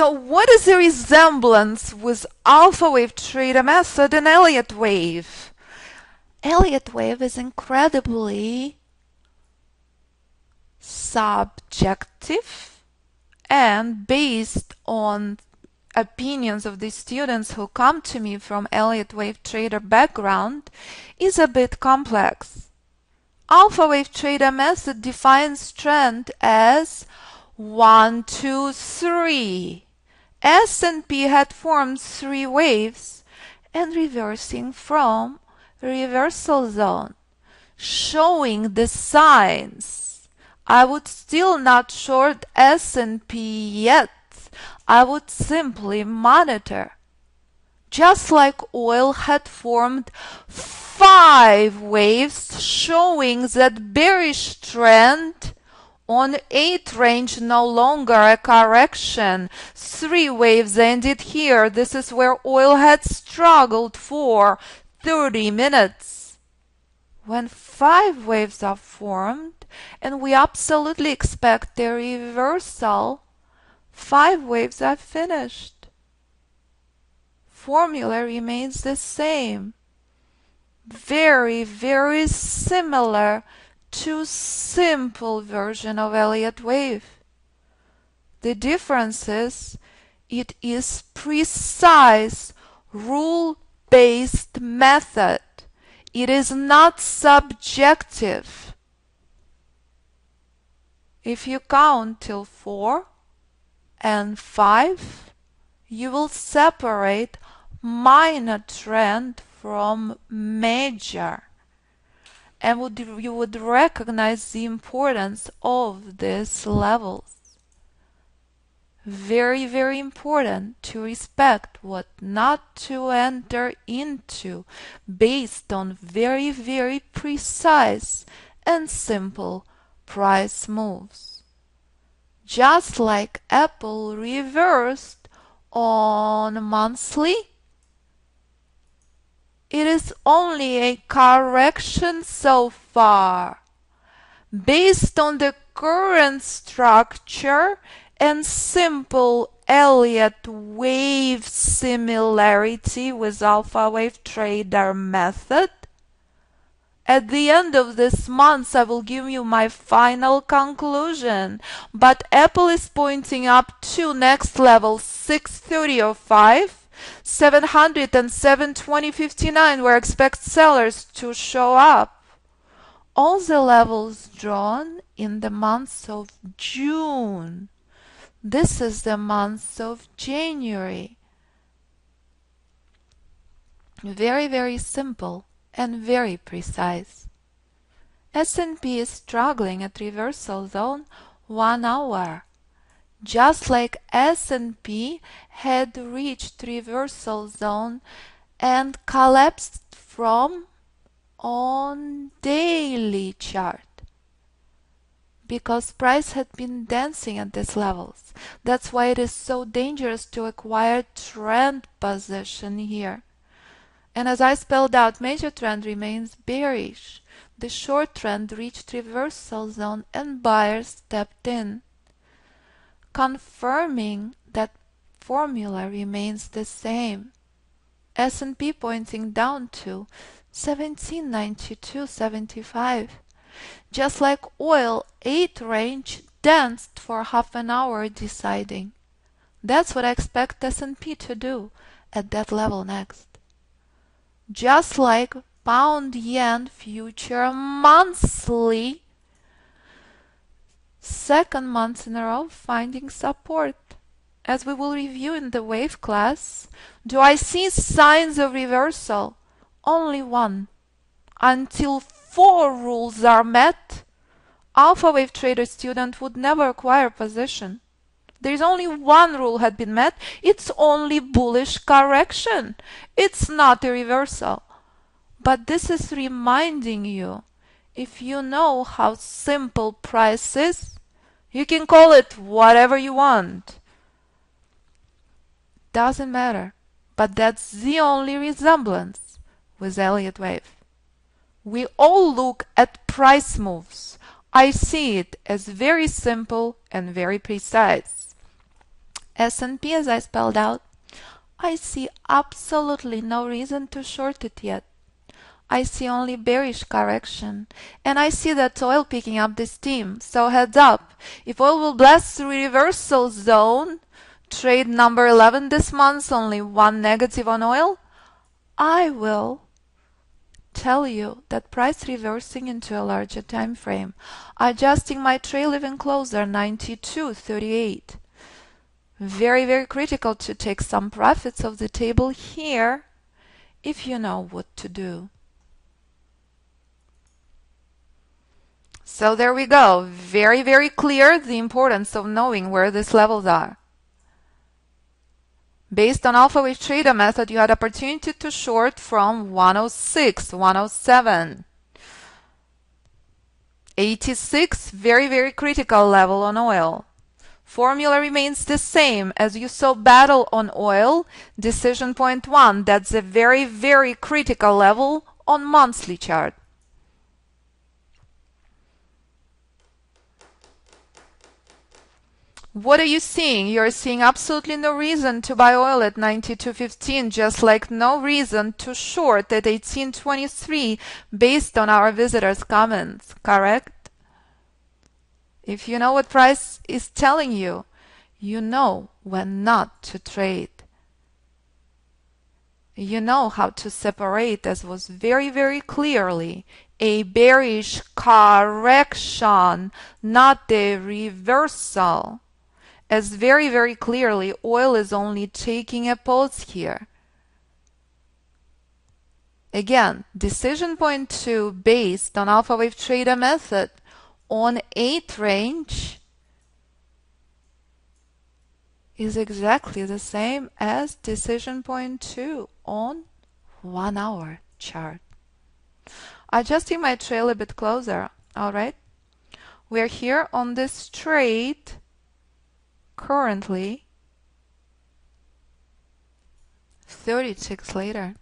So what is the resemblance with alpha wave trader method and Elliott wave? Elliott wave is incredibly subjective and based on opinions of the students who come to me from Elliott wave trader background is a bit complex. Alpha wave trader method defines trend as 1, 2, 3. S&P had formed 3 waves and reversing from reversal zone, showing the signs. I would still not short S&P yet. I would simply monitor. Just like oil had formed 5 waves showing that bearish trend on 8 range, no longer a correction. 3 waves ended here. This is where oil had struggled for 30 minutes. When 5 waves are formed and we absolutely expect a reversal, 5 waves are finished. Formula remains the same. Very, very similar to simple version of Elliott wave. The difference is it is precise rule-based method. It is not subjective. If you count till 4 and 5, you will separate minor trend from major, and you would recognize the importance of these levels. Very, very important to respect what not to enter into based on very, very precise and simple price moves. Just like Apple reversed on monthly, it is only a correction so far. Based on the current structure and simple Elliott wave similarity with alpha wave trader method, at the end of this month I will give you my final conclusion. But Apple is pointing up to next level 630.05. 700 and 720.59 where expect sellers to show up. All the levels drawn in the month of June. This is the month of January. Very, very simple and very precise. S&P is struggling at reversal zone 1 hour. Just like S&P had reached reversal zone and collapsed from on daily chart because price had been dancing at these levels. That's why it is so dangerous to acquire trend position here. And as I spelled out, major trend remains bearish. The short trend reached reversal zone and buyers stepped in, confirming that formula remains the same. S&P pointing down to 1792.75. Just like oil, 8 range danced for half an hour deciding. That's what I expect S&P to do at that level next. Just like pound yen future monthly, second month in a row finding support. As we will review in the wave class, do I see signs of reversal? Only one. Until 4 rules are met, alpha wave trader student would never acquire position. There is only one rule had been met. It's only bullish correction. It's not a reversal. But this is reminding you, if you know how simple price is, you can call it whatever you want. Doesn't matter. But that's the only resemblance with Elliott wave. We all look at price moves. I see it as very simple and very precise. S&P, as I spelled out, I see absolutely no reason to short it yet. I see only bearish correction, and I see that oil picking up the steam. So heads up, if oil will blast through reversal zone, trade number 11 this month, only one negative on oil, I will tell you that price reversing into a larger time frame, adjusting my trail even closer, 92.38. Very, very critical to take some profits off the table here if you know what to do. So there we go. Very, very clear the importance of knowing where these levels are. Based on Alpha Wave Trader method, you had opportunity to short from 106, 107. 86, very, very critical level on oil. Formula remains the same as you saw battle on oil. Decision point 1, that's a very, very critical level on monthly chart. What are you seeing? You're seeing absolutely no reason to buy oil at 92.15, just like no reason to short at 18.23 based on our visitors' comments, correct? If you know what price is telling you, you know when not to trade. You know how to separate, as was very, very clearly, a bearish correction, not a reversal. As very, very clearly, oil is only taking a pause here. Again, decision point 2 based on Alpha Wave Trader method on 8 range is exactly the same as decision point 2 on 1 hour chart. Adjusting my trail a bit closer, alright? We're here on this trade currently 30 ticks later.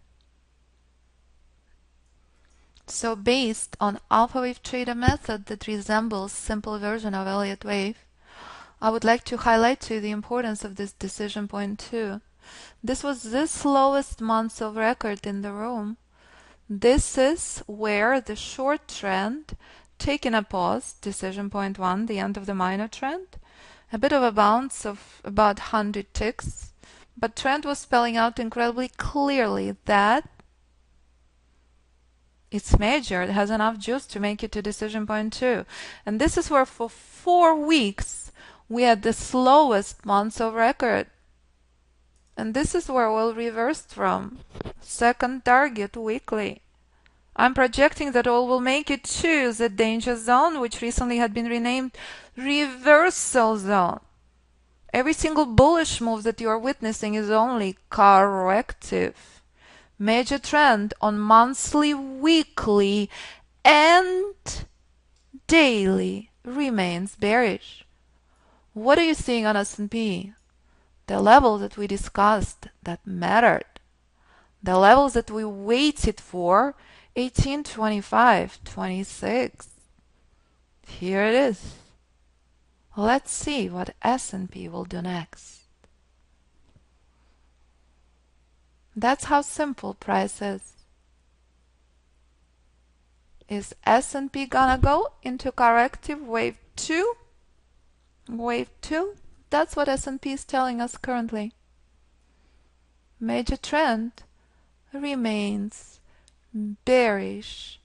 So based on Alpha Wave Trader method that resembles simple version of Elliott wave, I would like to highlight to you the importance of this decision point 2. This was the slowest month of record in the room. This is where the short trend taking a pause, decision point 1, the end of the minor trend, a bit of a bounce of about 100 ticks, but trend was spelling out incredibly clearly that it's major, it has enough juice to make it to decision point 2. And this is where for 4 weeks we had the slowest months of record. And this is where oil reversed from. Second target weekly. I'm projecting that oil will make it to the danger zone, which recently had been renamed reversal zone. Every single bullish move that you are witnessing is only corrective. Major trend on monthly, weekly, and daily remains bearish. What are you seeing on S&P? The level that we discussed that mattered. The levels that we waited for, 18.25, 26. Here it is. Let's see what S&P will do next. That's how simple price is. Is S&P gonna go into corrective wave 2? Wave 2? That's what S&P is telling us currently. Major trend remains bearish,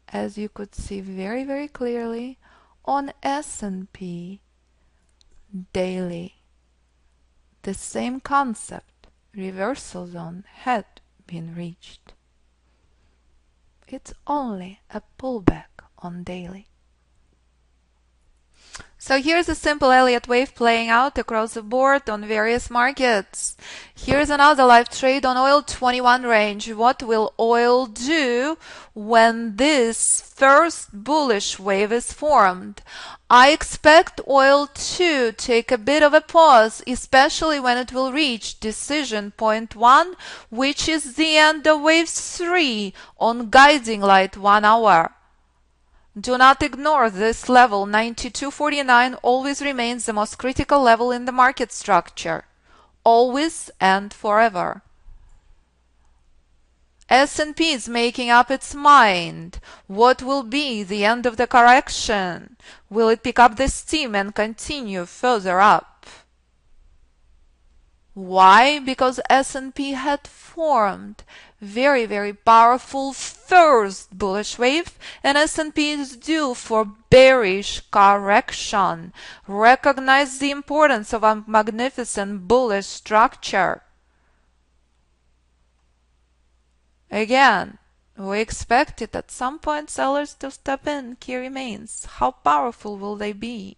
as you could see very, very clearly on S&P daily. The same concept, reversal zone, had been reached. It's only a pullback on daily. So here's a simple Elliott wave playing out across the board on various markets. Here's another live trade on oil 21 range. What will oil do when this first bullish wave is formed? I expect oil to take a bit of a pause, especially when it will reach decision point 1, which is the end of wave 3 on guiding light 1 hour. Do not ignore this level. 92.49 always remains the most critical level in the market structure. Always and forever. S&P is making up its mind. What will be the end of the correction? Will it pick up the steam and continue further up? Why? Because S&P had formed very powerful first bullish wave, and S&P is due for bearish correction. Recognize the importance of a magnificent bullish structure. Again, we expected at some point sellers to step in. Key remains. How powerful will they be?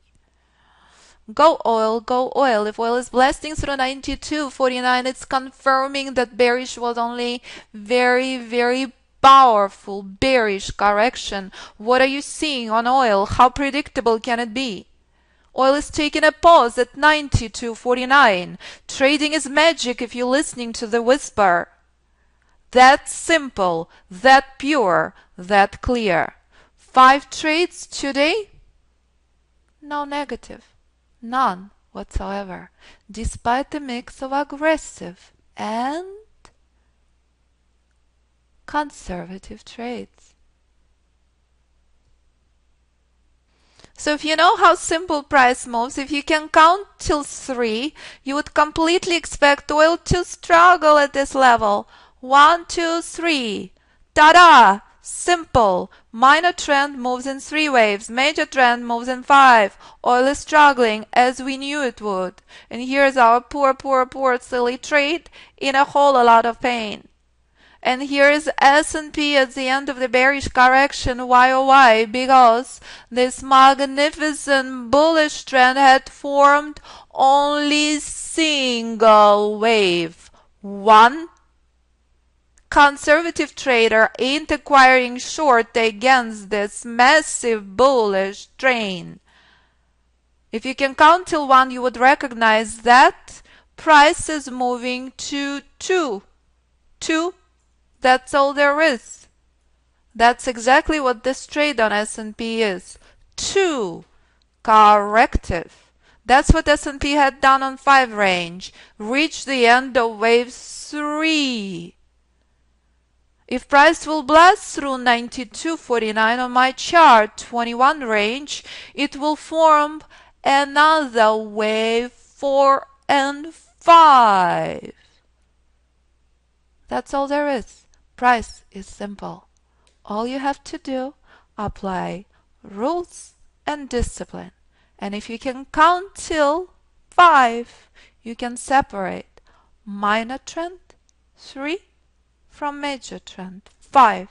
Go oil, go oil. If oil is blasting through 92.49, it's confirming that bearish was only very powerful bearish correction. What are you seeing on oil? How predictable can it be? Oil is taking a pause at 92.49. Trading is magic if you're listening to the whisper. That simple, that pure, that clear. 5 trades today? No negative. None whatsoever, despite the mix of aggressive and conservative trades. So if you know how simple price moves, if you can count till 3, you would completely expect oil to struggle at this level. 1, 2, 3. Ta-da! Simple. Minor trend moves in 3 waves. Major trend moves in 5. Oil is struggling as we knew it would. And here's our poor silly trade in a whole lot of pain. And here is S&P at the end of the bearish correction. Why oh why? Because this magnificent bullish trend had formed only single wave. One conservative trader ain't acquiring short against this massive bullish trend. If you can count till 1, you would recognize that price is moving to 2. 2, that's all there is. That's exactly what this trade on S&P is. 2, corrective. That's what S&P had done on 5 range. Reached the end of wave 3. If price will blast through 92.49 on my chart 21 range, it will form another wave 4 and 5. That's all there is. Price is simple. All you have to do, apply rules and discipline. And if you can count till 5, you can separate minor trend 3 from major trend 5.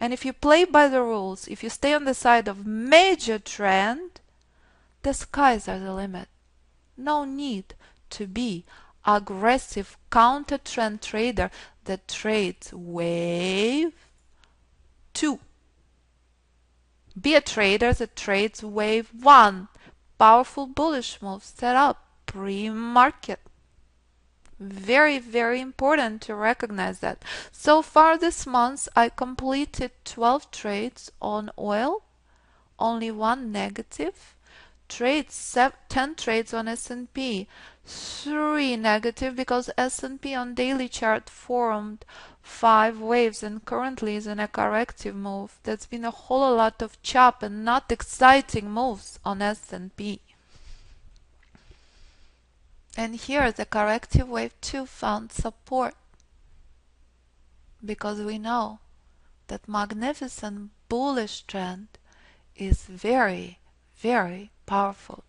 And if you play by the rules, if you stay on the side of major trend, the skies are the limit. No need to be aggressive counter trend trader that trades wave 2. Be a trader that trades wave 1. Powerful bullish move set up pre-market. Very important to recognize that. So far this month I completed 12 trades on oil, only 1 negative. 10 trades on S&P, 3 negative because S&P on daily chart formed 5 waves and currently is in a corrective move. That's been a whole lot of chop and not exciting moves on S&P. And here the corrective wave 2 found support because we know that magnificent bullish trend is very powerful.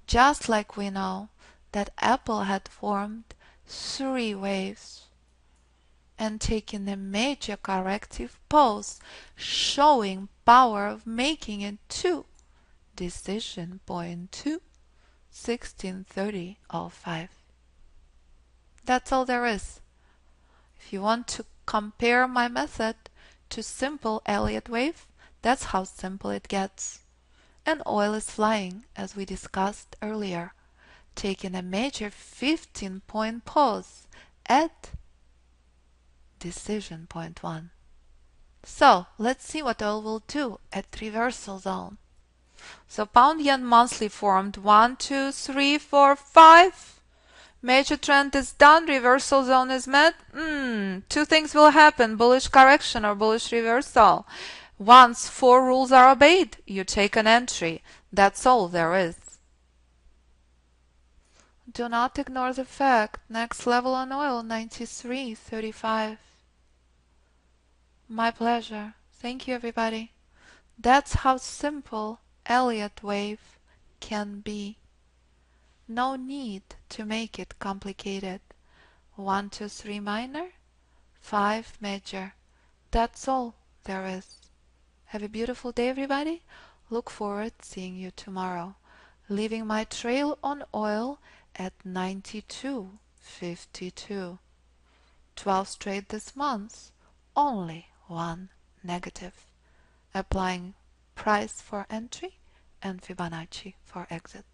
Just like we know that Apple had formed 3 waves and taken a major corrective pose, showing power of making it 2. Decision point 2, 16:30:05. That's all there is. If you want to compare my method to simple Elliott wave, that's how simple it gets. And oil is flying, as we discussed earlier, taking a major 15-point pause at decision point 1. So let's see what oil will do at reversal zone. So pound yen monthly formed 1, 2, 3, 4, 5. Major trend is done, reversal zone is met. Two things will happen, bullish correction or bullish reversal. Once 4 rules are obeyed, you take an entry. That's all there is. Do not ignore the fact, next level on oil 93.35. My pleasure. Thank you, everybody. That's how simple Elliott wave can be. No need to make it complicated. 1, 2, 3 minor, 5 major. That's all there is. Have a beautiful day, everybody. Look forward to seeing you tomorrow. Leaving my trail on oil at 92.52. 12 straight this month, only one negative. Applying price for entry and Fibonacci for exit.